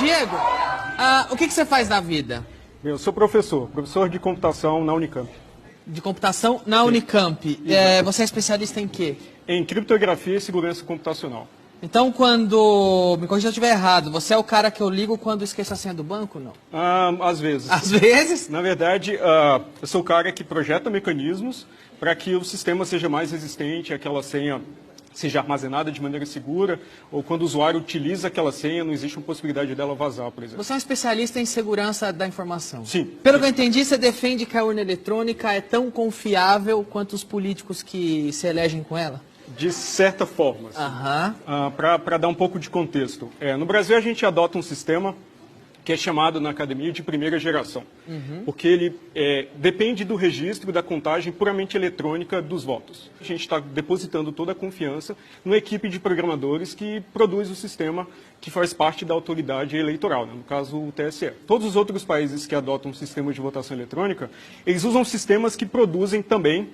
Diego, o que você faz na vida? Eu sou professor de computação na Unicamp. De computação na Unicamp. Você é especialista em quê? Em criptografia e segurança computacional. Então, quando... Me corrija se eu estiver errado. Você é o cara que eu ligo quando esqueço a senha do banco, não? Às vezes. Às vezes? Na verdade, eu sou o cara que projeta mecanismos para que o sistema seja mais resistente, aquela senha seja armazenada de maneira segura, ou quando o usuário utiliza aquela senha, não existe uma possibilidade dela vazar, por exemplo. Você é um especialista em segurança da informação. Sim. Pelo que eu entendi, você defende que a urna eletrônica é tão confiável quanto os políticos que se elegem com ela? De certa forma. Para dar um pouco de contexto. No Brasil, a gente adota um sistema que é chamado na academia de primeira geração, porque ele depende do registro da contagem puramente eletrônica dos votos. A gente está depositando toda a confiança numa equipe de programadores que produz o sistema que faz parte da autoridade eleitoral, né? No caso o TSE. Todos os outros países que adotam um sistema de votação eletrônica, eles usam sistemas que produzem também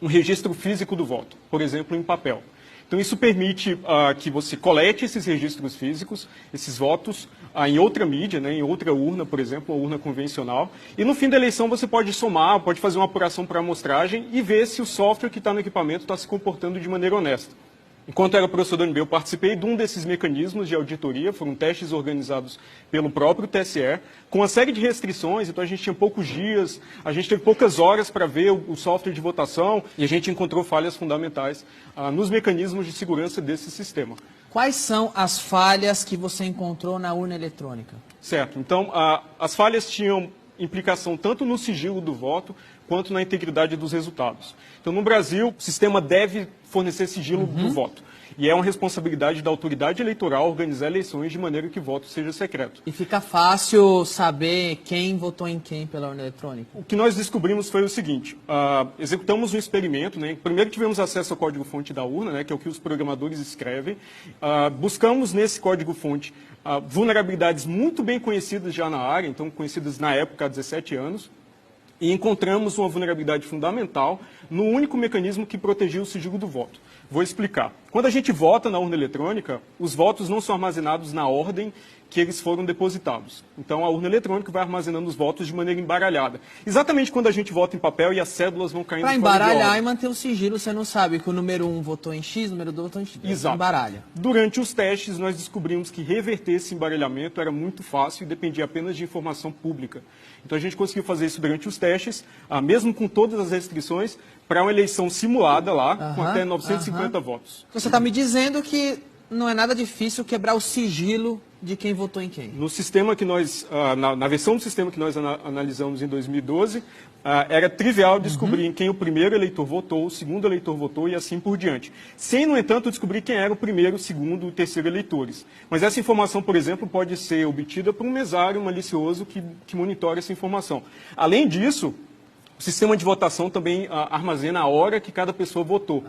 um registro físico do voto, por exemplo, em papel. Então, isso permite que você colete esses registros físicos, esses votos, em outra mídia, né, em outra urna, por exemplo, uma urna convencional. E no fim da eleição você pode somar, pode fazer uma apuração para amostragem e ver se o software que está no equipamento está se comportando de maneira honesta. Enquanto era professor da UNB, eu participei de um desses mecanismos de auditoria, foram testes organizados pelo próprio TSE, com uma série de restrições, então a gente tinha poucos dias, a gente teve poucas horas para ver o software de votação e a gente encontrou falhas fundamentais nos mecanismos de segurança desse sistema. Quais são as falhas que você encontrou na urna eletrônica? Certo, então as falhas tinham implicação tanto no sigilo do voto quanto na integridade dos resultados. Então, no Brasil, o sistema deve fornecer sigilo do voto. E é uma responsabilidade da autoridade eleitoral organizar eleições de maneira que o voto seja secreto. E fica fácil saber quem votou em quem pela urna eletrônica? O que nós descobrimos foi o seguinte, executamos um experimento, né? Primeiro tivemos acesso ao código-fonte da urna, né? Que é o que os programadores escrevem, buscamos nesse código-fonte vulnerabilidades muito bem conhecidas já na área, então conhecidas na época há 17 anos, e encontramos uma vulnerabilidade fundamental no único mecanismo que protegia o sigilo do voto. Vou explicar. Quando a gente vota na urna eletrônica, os votos não são armazenados na ordem que eles foram depositados. Então, a urna eletrônica vai armazenando os votos de maneira embaralhada. Exatamente quando a gente vota em papel e as cédulas vão caindo fora de ordem. Para embaralhar e manter o sigilo, você não sabe que o número 1 votou em X, o número 2 votou em X. Exato. Embaralha. Durante os testes, nós descobrimos que reverter esse embaralhamento era muito fácil e dependia apenas de informação pública. Então, a gente conseguiu fazer isso durante os testes, mesmo com todas as restrições, para uma eleição simulada lá, com até 950 votos. Você está me dizendo que não é nada difícil quebrar o sigilo de quem votou em quem? No sistema que nós, na versão do sistema que nós analisamos em 2012, era trivial descobrir em quem o primeiro eleitor votou, o segundo eleitor votou e assim por diante. Sem, no entanto, descobrir quem era o primeiro, o segundo e o terceiro eleitores. Mas essa informação, por exemplo, pode ser obtida por um mesário malicioso que monitora essa informação. Além disso, o sistema de votação também armazena a hora que cada pessoa votou.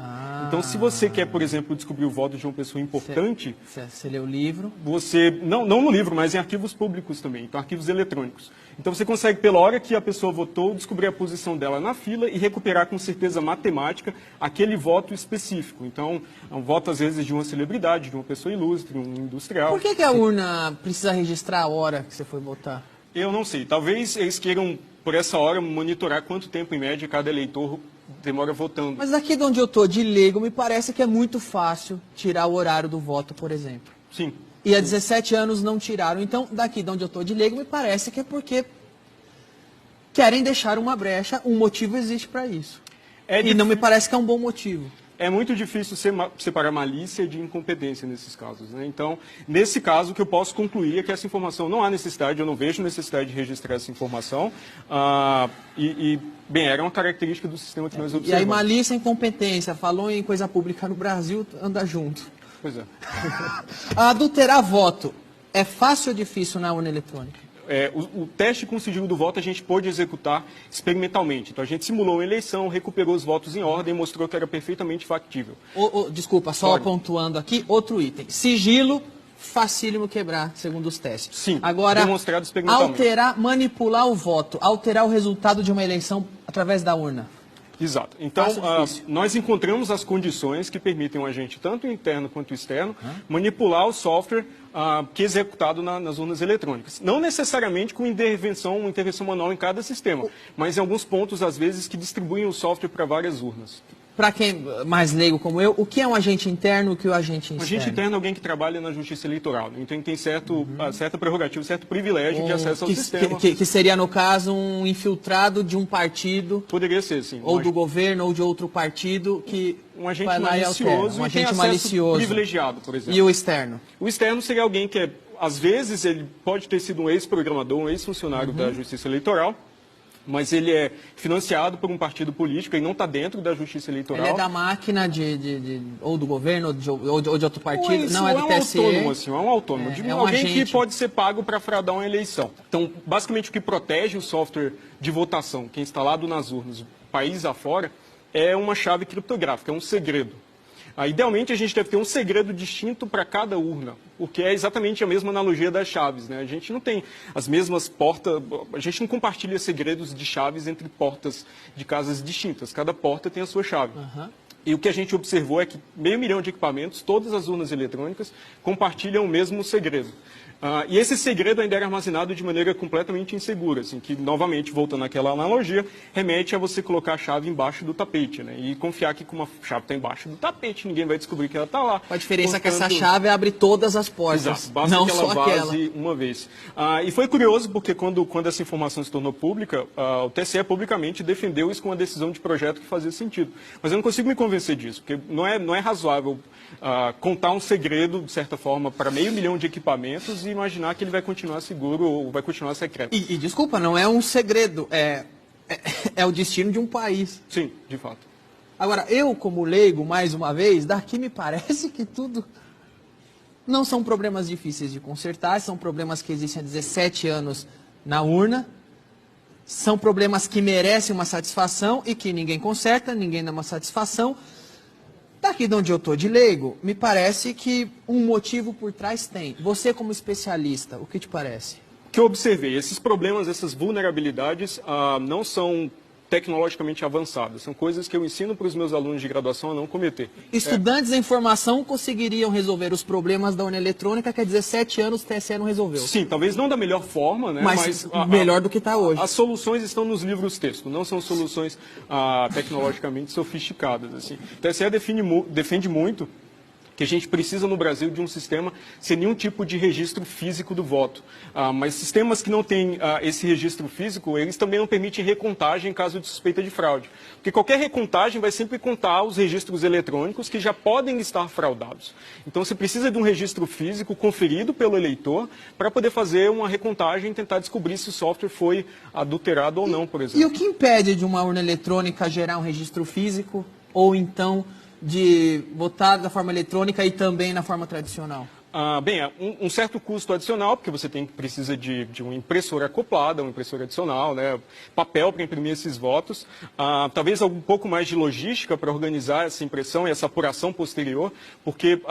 Então, se você quer, por exemplo, descobrir o voto de uma pessoa importante... Você lê o livro? Você, não no livro, mas em arquivos públicos também, então arquivos eletrônicos. Então, você consegue, pela hora que a pessoa votou, descobrir a posição dela na fila e recuperar com certeza matemática aquele voto específico. Então, é um voto, às vezes, de uma celebridade, de uma pessoa ilustre, um industrial. Por que a urna precisa registrar a hora que você foi votar? Eu não sei. Talvez eles queiram, por essa hora, monitorar quanto tempo, em média, cada eleitor demora votando. Mas daqui de onde eu estou, de leigo, me parece que é muito fácil tirar o horário do voto, por exemplo. Sim. E há 17 anos não tiraram. Então, daqui de onde eu estou, de leigo, me parece que é porque querem deixar uma brecha, um motivo existe para isso. E não me parece que é um bom motivo. É muito difícil separar malícia de incompetência nesses casos, né? Então, nesse caso, o que eu posso concluir é que essa informação não há necessidade, eu não vejo necessidade de registrar essa informação. Bem, era uma característica do sistema que nós observamos. E aí, malícia e incompetência, falou em coisa pública no Brasil, anda junto. Pois é. Adulterar voto é fácil ou difícil na urna eletrônica? O teste com sigilo do voto a gente pôde executar experimentalmente. Então, a gente simulou uma eleição, recuperou os votos em ordem e mostrou que era perfeitamente factível. Desculpa, só pontuando aqui, outro item. Sigilo, facílimo quebrar, segundo os testes. Sim, agora, demonstrado experimentalmente. Manipular o voto, alterar o resultado de uma eleição através da urna. Exato. Então, nós encontramos as condições que permitem um agente, tanto interno quanto externo, manipular o software que é executado nas urnas eletrônicas. Não necessariamente com uma intervenção manual em cada sistema, mas em alguns pontos, às vezes, que distribuem o software para várias urnas. Para quem mais leigo como eu, o que é um agente interno e o que é um agente externo? Um agente interno é alguém que trabalha na justiça eleitoral. Então, ele tem certa prerrogativa, certo privilégio de acesso ao sistema. Que seria, no caso, um infiltrado de um partido. Poderia ser, sim. Ou do governo, ou de outro partido, que um agente malicioso, um agente malicioso privilegiado, por exemplo. E o externo? O externo seria alguém que, às vezes, ele pode ter sido um ex-programador, um ex-funcionário da justiça eleitoral, mas ele é financiado por um partido político e não está dentro da justiça eleitoral. Ele é da máquina ou do governo ou de outro partido? Não, é do TSE? É um autônomo. Alguém que pode ser pago para fraudar uma eleição. Então, basicamente, o que protege o software de votação, que é instalado nas urnas, país afora, é uma chave criptográfica, é um segredo. Idealmente, a gente deve ter um segredo distinto para cada urna, porque é exatamente a mesma analogia das chaves, né? A gente não tem as mesmas portas, a gente não compartilha segredos de chaves entre portas de casas distintas. Cada porta tem a sua chave. E o que a gente observou é que 500 mil de equipamentos, todas as urnas eletrônicas, compartilham o mesmo segredo. E esse segredo ainda era armazenado de maneira completamente insegura, assim, que, novamente, voltando àquela analogia, remete a você colocar a chave embaixo do tapete, né? E confiar que, como a chave está embaixo do tapete, ninguém vai descobrir que ela está lá. A diferença é que essa chave abre todas as portas, exato, basta não que ela só vaze aquela. uma vez. E foi curioso, porque quando essa informação se tornou pública, o TSE publicamente defendeu isso com uma decisão de projeto que fazia sentido. Mas eu não consigo me convencer disso, porque não é razoável contar um segredo, de certa forma, para 500 mil de equipamentos e imaginar que ele vai continuar seguro ou vai continuar secreto. E desculpa, não é um segredo, é o destino de um país. Sim, de fato. Agora, eu como leigo, mais uma vez, daqui me parece que tudo não são problemas difíceis de consertar, são problemas que existem há 17 anos na urna, são problemas que merecem uma satisfação e que ninguém conserta, ninguém dá uma satisfação. Daqui de onde eu estou de leigo, me parece que um motivo por trás tem. Você como especialista, o que te parece? O que eu observei, esses problemas, essas vulnerabilidades não são tecnologicamente avançadas. São coisas que eu ensino para os meus alunos de graduação a não cometer. Estudantes em formação conseguiriam resolver os problemas da urna eletrônica que há 17 anos o TSE não resolveu. Sim, talvez não da melhor forma, né? Mas melhor do que está hoje. As soluções estão nos livros texto, não são soluções tecnologicamente sofisticadas. Assim. O TSE defende muito que a gente precisa no Brasil de um sistema sem nenhum tipo de registro físico do voto. Mas sistemas que não têm esse registro físico, eles também não permitem recontagem em caso de suspeita de fraude. Porque qualquer recontagem vai sempre contar os registros eletrônicos que já podem estar fraudados. Então você precisa de um registro físico conferido pelo eleitor para poder fazer uma recontagem e tentar descobrir se o software foi adulterado ou não, por exemplo. E o que impede de uma urna eletrônica gerar um registro físico ou então de votar da forma eletrônica e também na forma tradicional? Bem, um certo custo adicional, porque você precisa de uma impressora acoplada, uma impressora adicional, né, papel para imprimir esses votos, talvez um pouco mais de logística para organizar essa impressão e essa apuração posterior, porque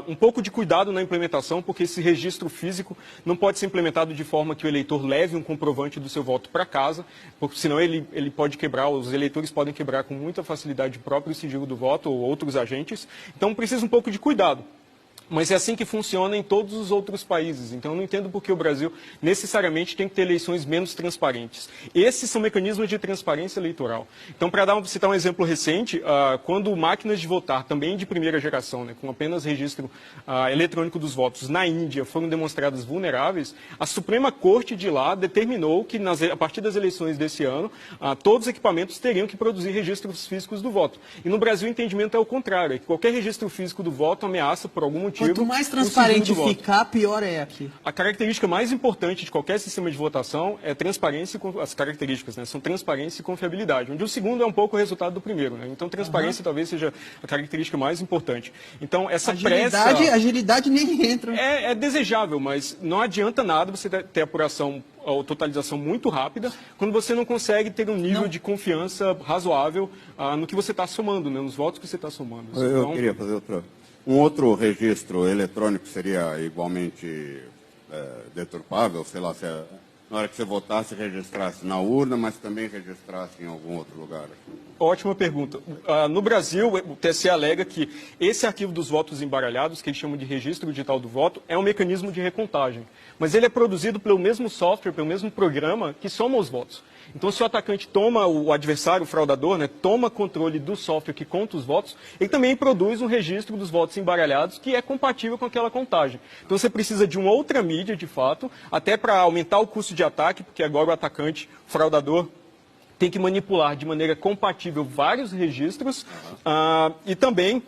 um pouco de cuidado na implementação, porque esse registro físico não pode ser implementado de forma que o eleitor leve um comprovante do seu voto para casa, porque senão ele pode quebrar, os eleitores podem quebrar com muita facilidade o próprio sigilo do voto ou outros agentes, então precisa um pouco de cuidado. Mas é assim que funciona em todos os outros países. Então, eu não entendo por que o Brasil necessariamente tem que ter eleições menos transparentes. Esses são mecanismos de transparência eleitoral. Então, para citar um exemplo recente, quando máquinas de votar, também de primeira geração, né, com apenas registro eletrônico dos votos, na Índia foram demonstradas vulneráveis, a Suprema Corte de lá determinou que, a partir das eleições desse ano, todos os equipamentos teriam que produzir registros físicos do voto. E no Brasil, o entendimento é o contrário, é que qualquer registro físico do voto ameaça, por algum motivo, quanto mais transparente ficar, pior é aqui. A característica mais importante de qualquer sistema de votação é transparência, as características, né, são transparência e confiabilidade, onde o segundo é um pouco o resultado do primeiro. Né? Então, transparência talvez seja a característica mais importante. Então, essa agilidade nem entra. É desejável, mas não adianta nada você ter apuração ou totalização muito rápida quando você não consegue ter um nível de confiança razoável no que você está somando, né, nos votos que você está somando. Eu queria fazer outra... Um outro registro eletrônico seria igualmente deturpável, sei lá, se na hora que você votasse, registrasse na urna, mas também registrasse em algum outro lugar? Ótima pergunta. No Brasil, o TSE alega que esse arquivo dos votos embaralhados, que eles chamam de registro digital do voto, é um mecanismo de recontagem. Mas ele é produzido pelo mesmo software, pelo mesmo programa que soma os votos. Então, se o atacante toma, o adversário, o fraudador, né, toma controle do software que conta os votos, ele também produz um registro dos votos embaralhados que é compatível com aquela contagem. Então, você precisa de uma outra mídia, de fato, até para aumentar o custo de ataque, porque agora o atacante, o fraudador, tem que manipular de maneira compatível vários registros e também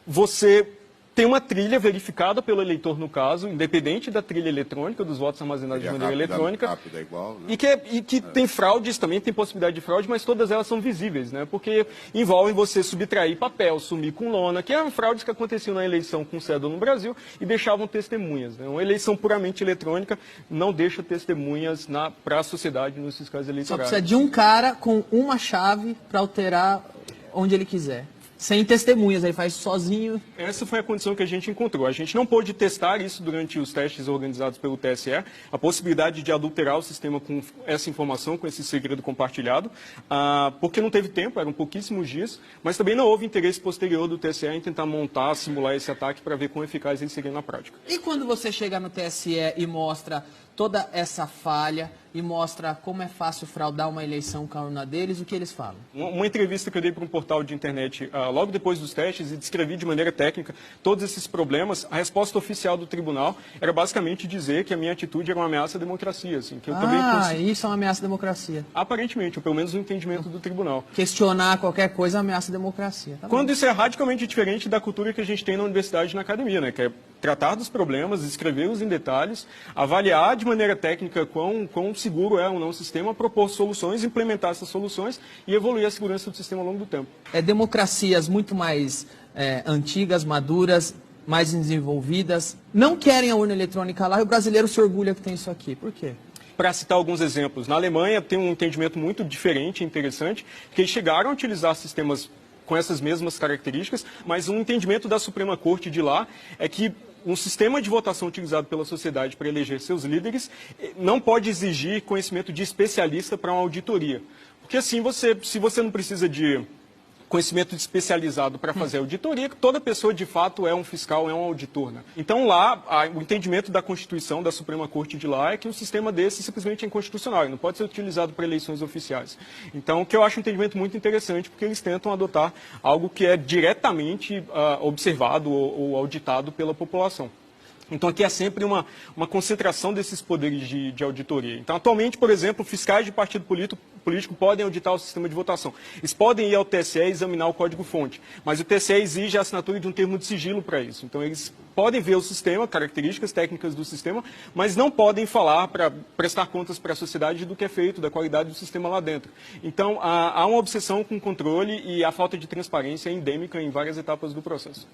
você tem uma trilha verificada pelo eleitor, no caso, independente da trilha eletrônica, dos votos armazenados de maneira eletrônica, rápida, igual, né? e que tem fraudes, também tem possibilidade de fraude, mas todas elas são visíveis, né? Porque envolvem você subtrair papel, sumir com lona, que eram fraudes que aconteciam na eleição com cédula no Brasil e deixavam testemunhas, né? Uma eleição puramente eletrônica não deixa testemunhas para a sociedade nos fiscais eleitorais. Só precisa de um cara com uma chave para alterar onde ele quiser. Sem testemunhas, aí faz sozinho. Essa foi a condição que a gente encontrou. A gente não pôde testar isso durante os testes organizados pelo TSE, a possibilidade de adulterar o sistema com essa informação, com esse segredo compartilhado, porque não teve tempo, eram pouquíssimos dias, mas também não houve interesse posterior do TSE em tentar montar, simular esse ataque para ver quão eficaz ele seria na prática. E quando você chega no TSE e mostra toda essa falha e mostra como é fácil fraudar uma eleição com a urna deles, o que eles falam? Uma entrevista que eu dei para um portal de internet logo depois dos testes e descrevi de maneira técnica todos esses problemas, a resposta oficial do tribunal era basicamente dizer que a minha atitude era uma ameaça à democracia. Assim, que eu também isso é uma ameaça à democracia. Aparentemente, ou pelo menos no entendimento do tribunal. Questionar qualquer coisa é ameaça à democracia. Tá Quando bom. isso é radicalmente diferente da cultura que a gente tem na universidade e na academia, né? Que é tratar dos problemas, escrevê-los em detalhes, avaliar de maneira técnica quão seguro é ou não o sistema, propor soluções, implementar essas soluções e evoluir a segurança do sistema ao longo do tempo. Democracias muito mais antigas, maduras, mais desenvolvidas, não querem a urna eletrônica lá e o brasileiro se orgulha que tem isso aqui. Por quê? Para citar alguns exemplos, na Alemanha tem um entendimento muito diferente e interessante, que eles chegaram a utilizar sistemas com essas mesmas características, mas um entendimento da Suprema Corte de lá é que um sistema de votação utilizado pela sociedade para eleger seus líderes não pode exigir conhecimento de especialista para uma auditoria. Porque assim, se você não precisa de conhecimento especializado para fazer auditoria, toda pessoa de fato é um fiscal, é um auditor, né? Então lá, o entendimento da Constituição, da Suprema Corte de lá, é que um sistema desse simplesmente é inconstitucional, e não pode ser utilizado para eleições oficiais. Então, o que eu acho um entendimento muito interessante, porque eles tentam adotar algo que é diretamente observado ou auditado pela população. Então, aqui é sempre uma concentração desses poderes de auditoria. Então, atualmente, por exemplo, fiscais de partido político podem auditar o sistema de votação. Eles podem ir ao TSE e examinar o código-fonte, mas o TSE exige a assinatura de um termo de sigilo para isso. Então, eles podem ver o sistema, características técnicas do sistema, mas não podem falar para prestar contas para a sociedade do que é feito, da qualidade do sistema lá dentro. Então, há uma obsessão com o controle e a falta de transparência é endêmica em várias etapas do processo.